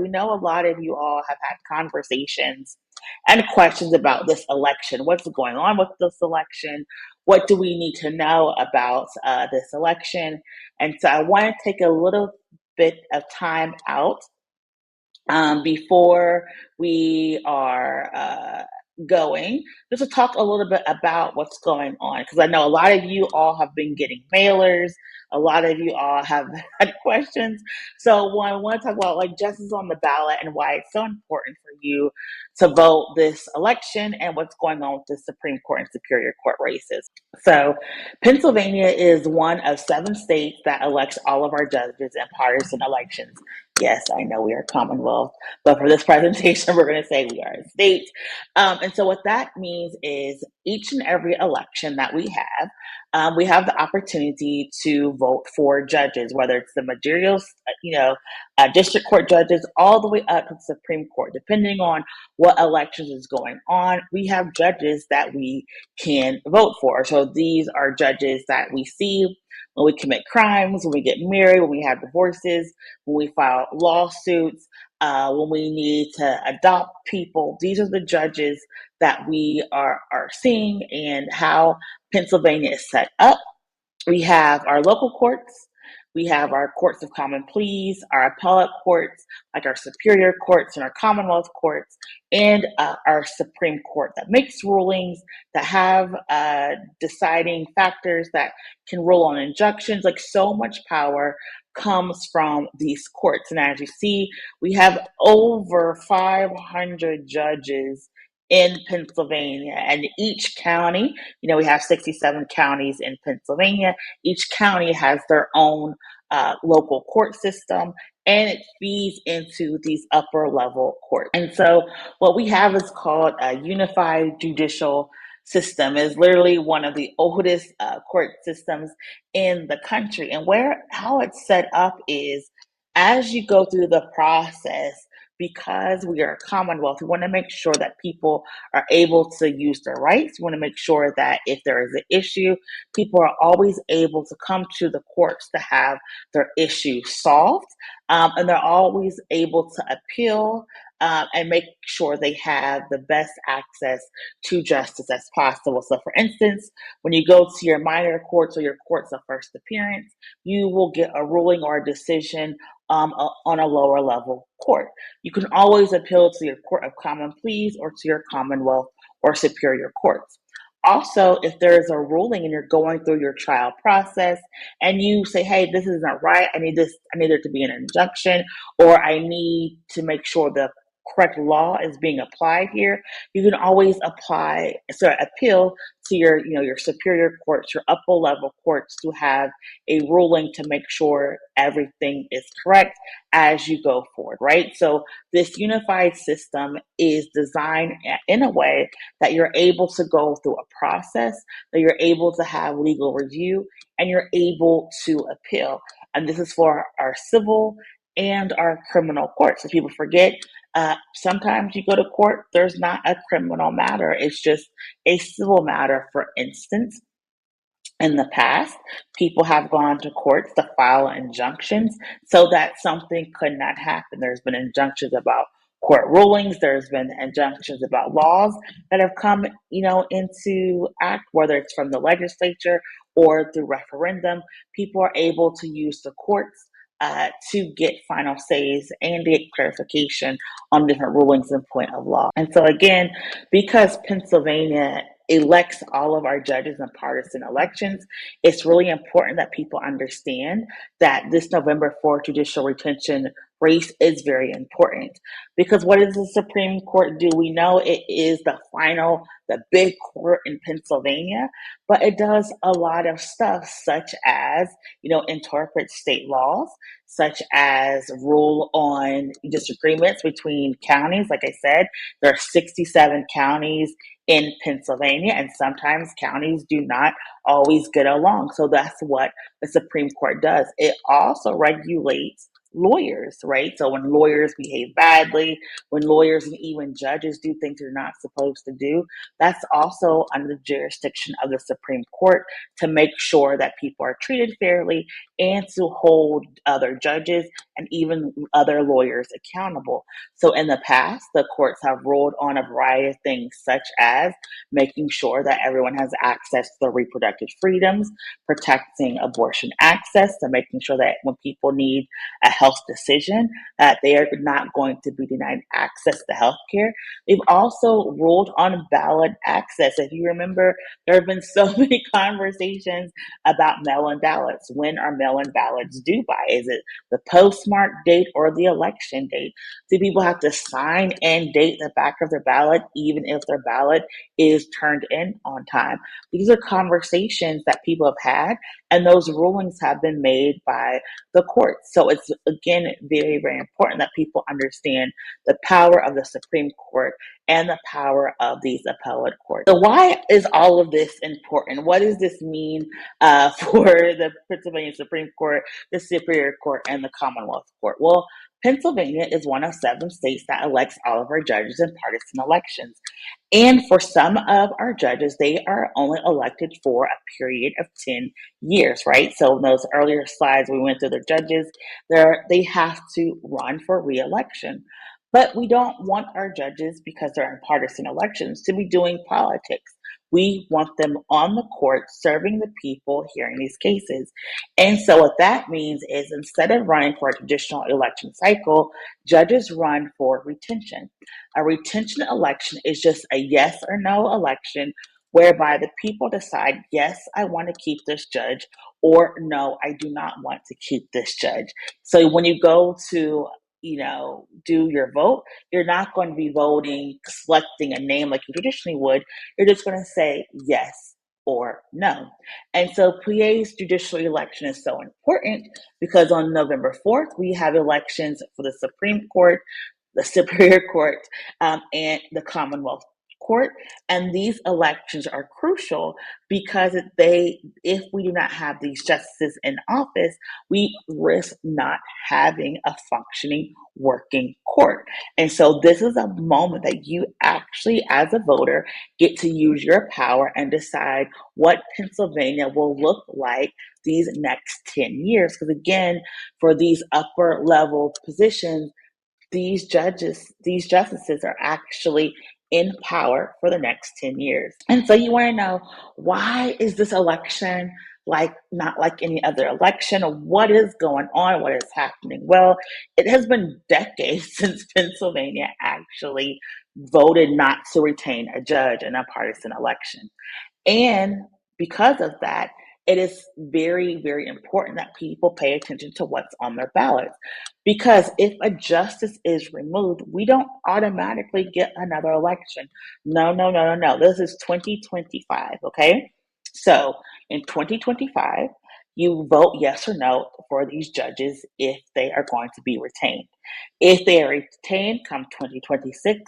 we know a lot of you all have had conversations and questions about this election. What's going on with this election? What do we need to know about this election? And so I want to take a little bit of time out before we are going, just to talk a little bit about what's going on. Because I know a lot of you all have been getting mailers, a lot of you all have had questions. So I want to talk about like justice on the ballot and why it's so important for you to vote this election and what's going on with the Supreme Court and Superior Court races. So Pennsylvania is one of 7 states that elects all of our judges in partisan elections. Yes, I know we are Commonwealth, but for this presentation, we're going to say we are a state. And so what that means is each and every election that we have the opportunity to vote for judges, whether it's the managerial, district court judges, all the way up to the Supreme Court, depending on what elections is going on. We have judges that we can vote for. So these are judges that we see when we commit crimes, when we get married, when we have divorces, when we file lawsuits, when we need to adopt people. These are the judges that we are seeing and how Pennsylvania is set up. We have our local courts. We have our courts of common pleas, our appellate courts, like our superior courts and our commonwealth courts, and our Supreme Court that makes rulings, that have deciding factors, that can rule on injunctions. Like, so much power comes from these courts. And as you see, we have over 500 judges in Pennsylvania, and each county, we have 67 counties in Pennsylvania. Each county has their own local court system, and it feeds into these upper level courts. And so what we have is called a unified judicial system. Is literally one of the oldest court systems in the country. And how it's set up is, as you go through the process, because we are a commonwealth, we want to make sure that people are able to use their rights. We want to make sure that if there is an issue, people are always able to come to the courts to have their issue solved. And they're always able to appeal and make sure they have the best access to justice as possible. So, for instance, when you go to your minor courts or your courts of first appearance, you will get a ruling or a decision on a lower level court. You can always appeal to your court of common pleas or to your commonwealth or superior courts. Also, if there is a ruling and you're going through your trial process and you say, hey, this isn't right, I need there to be an injunction, or I need to make sure the correct law is being applied here, you can always appeal to your superior courts, your upper level courts, to have a ruling to make sure everything is correct as you go forward, right? So this unified system is designed in a way that you're able to go through a process, that you're able to have legal review, and you're able to appeal. And this is for our civil and our criminal courts. So people forget, sometimes you go to court, there's not a criminal matter, it's just a civil matter. For instance, in the past, people have gone to courts to file injunctions so that something could not happen. There's been injunctions about court rulings. There's been injunctions about laws that have come, into act, whether it's from the legislature or through referendum. People are able to use the courts to get final says and to get clarification on different rulings and point of law. And so again, because Pennsylvania elects all of our judges in partisan elections, it's really important that people understand that this November 4th judicial retention race is very important. Because what does the Supreme Court do? We know it is the big court in Pennsylvania, but it does a lot of stuff, such as, interpret state laws, such as rule on disagreements between counties. Like I said, there are 67 counties in Pennsylvania, and sometimes counties do not always get along. So that's what the Supreme Court does. It also regulates lawyers, right? So when lawyers behave badly, when lawyers and even judges do things they're not supposed to do, that's also under the jurisdiction of the Supreme Court to make sure that people are treated fairly and to hold other judges and even other lawyers accountable. So in the past, the courts have ruled on a variety of things, such as making sure that everyone has access to their reproductive freedoms, protecting abortion access, to making sure that when people need a health decision, that they are not going to be denied access to health care. They've also ruled on ballot access. If you remember, there have been so many conversations about mail-in ballots. When are mail-in ballots due by? Is it the postmark date or the election date? Do people have to sign and date the back of their ballot even if their ballot is turned in on time? These are conversations that people have had, and those rulings have been made by the courts. So it's, again, very, very important that people understand the power of the Supreme Court and the power of these appellate courts. So why is all of this important? What does this mean for the Pennsylvania Supreme Court, the Superior Court, and the Commonwealth Court? Well, Pennsylvania is one of 7 states that elects all of our judges in partisan elections. And for some of our judges, they are only elected for a period of 10 years, right? So in those earlier slides, we went through the judges, they have to run for reelection. But we don't want our judges, because they're in partisan elections, to be doing politics. We want them on the court serving the people hearing these cases. And so what that means is, instead of running for a traditional election cycle, judges run for retention. A retention election is just a yes or no election whereby the people decide, yes, I want to keep this judge, or no, I do not want to keep this judge. So when you go to do your vote, you're not going to be voting, selecting a name like you traditionally would. You're just going to say yes or no. And so PA's judicial election is so important because on November 4th, we have elections for the Supreme Court, the Superior Court, and the Commonwealth Court. And these elections are crucial because if we do not have these justices in office, we risk not having a functioning working court. And so this is a moment that you actually, as a voter, get to use your power and decide what Pennsylvania will look like these next 10 years. Because again, for these upper level positions, these justices are actually in power for the next 10 years. And so you want to know, why is this election not like any other election? Or what is going on? What is happening? Well, it has been decades since Pennsylvania actually voted not to retain a judge in a partisan election. And because of that, it is very, very important that people pay attention to what's on their ballots. Because if a justice is removed, we don't automatically get another election. No, no, no, no, no. This is 2025, okay? So in 2025, you vote yes or no for these judges if they are going to be retained. If they are retained come 2026,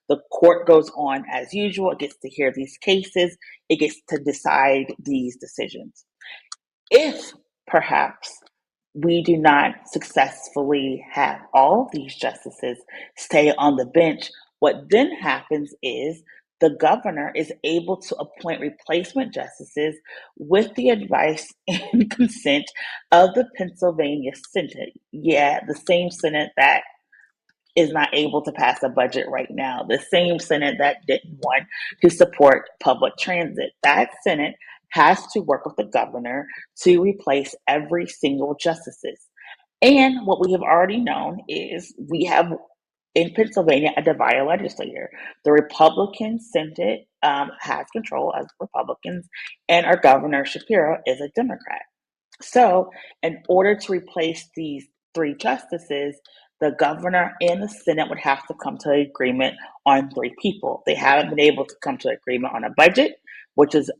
the court goes on as usual. It gets to hear these cases. It gets to decide these decisions. If perhaps we do not successfully have all of these justices stay on the bench, what then happens is the governor is able to appoint replacement justices with the advice and consent of the Pennsylvania Senate. Yeah, the same Senate that is not able to pass a budget right now. The same Senate that didn't want to support public transit. That Senate has to work with the governor to replace every single justices. And what we have already known is we have in Pennsylvania a divided legislature. The Republican Senate has control as Republicans, and our Governor Shapiro is a Democrat. So, in order to replace these 3 justices, the governor and the Senate would have to come to an agreement on 3 people. They haven't been able to come to an agreement on a budget, which is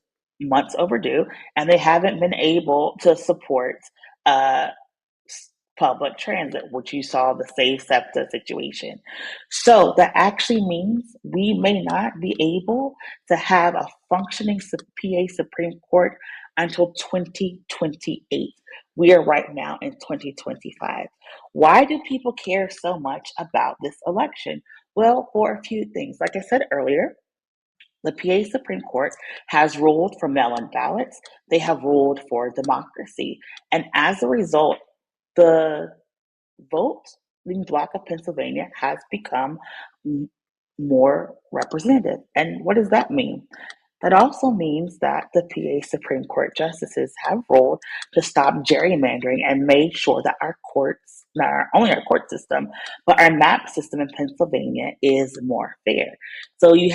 months overdue, and they haven't been able to support uh, public transit, which you saw the Save SEPTA situation. So that actually means we may not be able to have a functioning PA Supreme Court until 2028, We are right now in 2025. Why do people care so much about this election? Well, for a few things. Like I said earlier, the PA Supreme Court has ruled for mail in ballots, they have ruled for democracy. And as a result, the voting bloc of Pennsylvania has become more represented. And what does that mean? That also means that the PA Supreme Court justices have ruled to stop gerrymandering and made sure that our courts, not only our court system, but our map system in Pennsylvania is more fair. So you've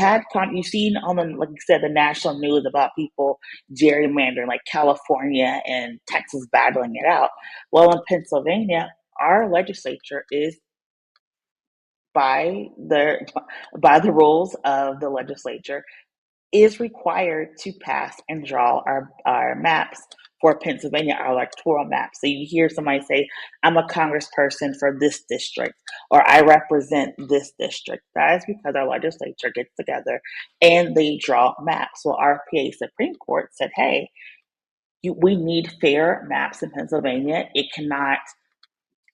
seen on the, like you said, the national news about people gerrymandering, like California and Texas battling it out. Well, in Pennsylvania, our legislature is by the by the rules of the legislature is required to pass and draw our maps for Pennsylvania, our electoral map. So you hear somebody say, I'm a congressperson for this district, or I represent this district. That is because our legislature gets together and they draw maps. Well, our PA Supreme Court said, hey, we need fair maps in Pennsylvania. It cannot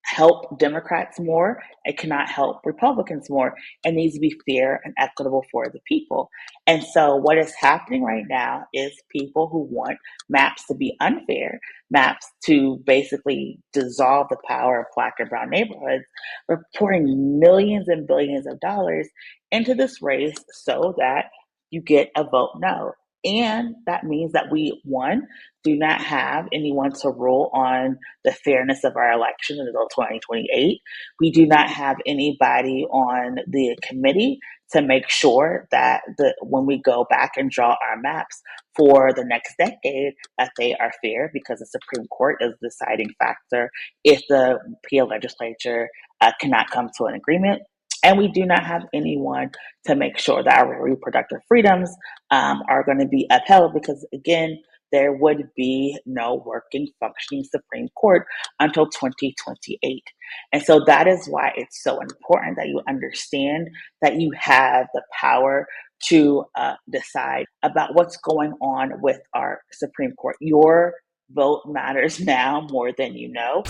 help Democrats more. It cannot help Republicans more. It needs to be fair and equitable for the people. And so, what is happening right now is people who want maps to be unfair, maps to basically dissolve the power of Black and Brown neighborhoods, are pouring millions and billions of dollars into this race so that you get a vote no. And that means that we, one, do not have anyone to rule on the fairness of our election until 2028. We do not have anybody on the committee to make sure that when we go back and draw our maps for the next decade, that they are fair, because the Supreme Court is the deciding factor if the PA legislature cannot come to an agreement. And we do not have anyone to make sure that our reproductive freedoms are going to be upheld, because, again, there would be no working, functioning Supreme Court until 2028. And so that is why it's so important that you understand that you have the power to decide about what's going on with our Supreme Court. Your vote matters now more than you know.